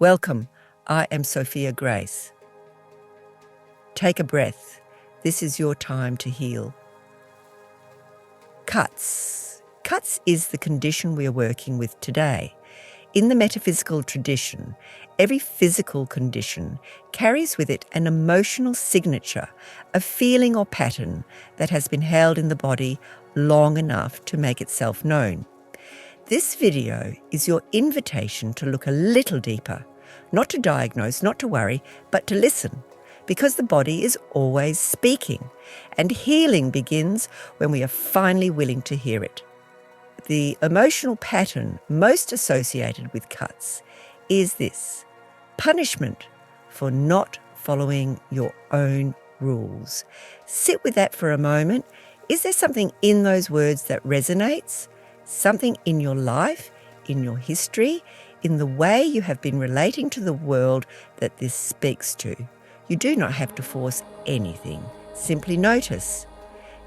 Welcome, I am Sophia Grace. Take a breath. This is your time to heal. Cuts. Cuts is the condition we are working with today. In the metaphysical tradition, every physical condition carries with it an emotional signature, a feeling or pattern that has been held in the body long enough to make itself known. This video is your invitation to look a little deeper, not to diagnose, not to worry, but to listen, because the body is always speaking, and healing begins when we are finally willing to hear it. The emotional pattern most associated with cuts is this: punishment for not following your own rules. Sit with that for a moment. Is there something in those words that resonates? Something in your life, in your history, in the way you have been relating to the world that this speaks to? You do not have to force anything. Simply notice.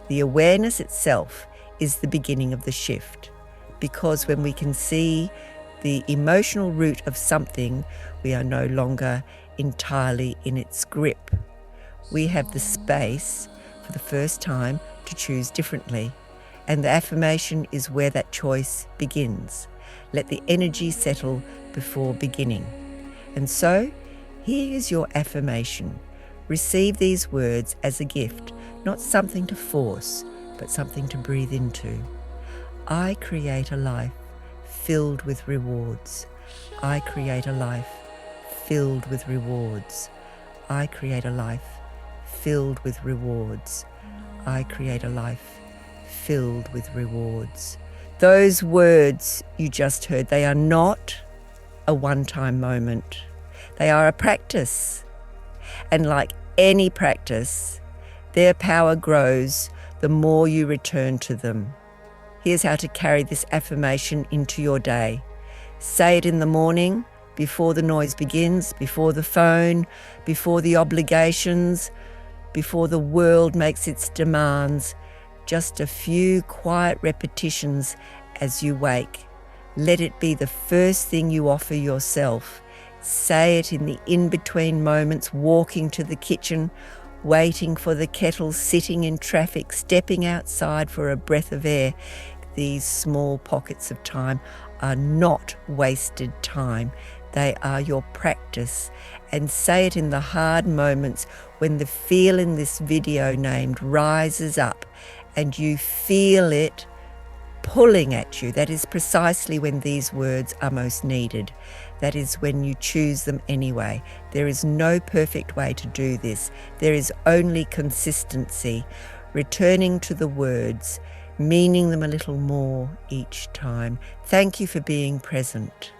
The awareness itself is the beginning of the shift, because when we can see the emotional root of something, we are no longer entirely in its grip. We have the space for the first time to choose differently. And the affirmation is where that choice begins. Let the energy settle before beginning. And so, here is your affirmation. Receive these words as a gift, not something to force, but something to breathe into. I create a life filled with rewards. I create a life filled with rewards. I create a life filled with rewards. I create a life filled with rewards. Those words you just heard, they are not a one-time moment. They are a practice. And like any practice, their power grows the more you return to them. Here's how to carry this affirmation into your day. Say it in the morning, before the noise begins, before the phone, before the obligations, before the world makes its demands. Just a few quiet repetitions as you wake. Let it be the first thing you offer yourself. Say it in the in-between moments, walking to the kitchen, waiting for the kettle, sitting in traffic, stepping outside for a breath of air. These small pockets of time are not wasted time. They are your practice. And say it in the hard moments when the feel in this video named rises up and you feel it pulling at you. That is precisely when these words are most needed. That is when you choose them anyway. There is no perfect way to do this. There is only consistency, returning to the words, meaning them a little more each time. Thank you for being present.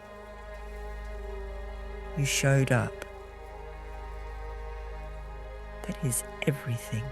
You showed up. That is everything.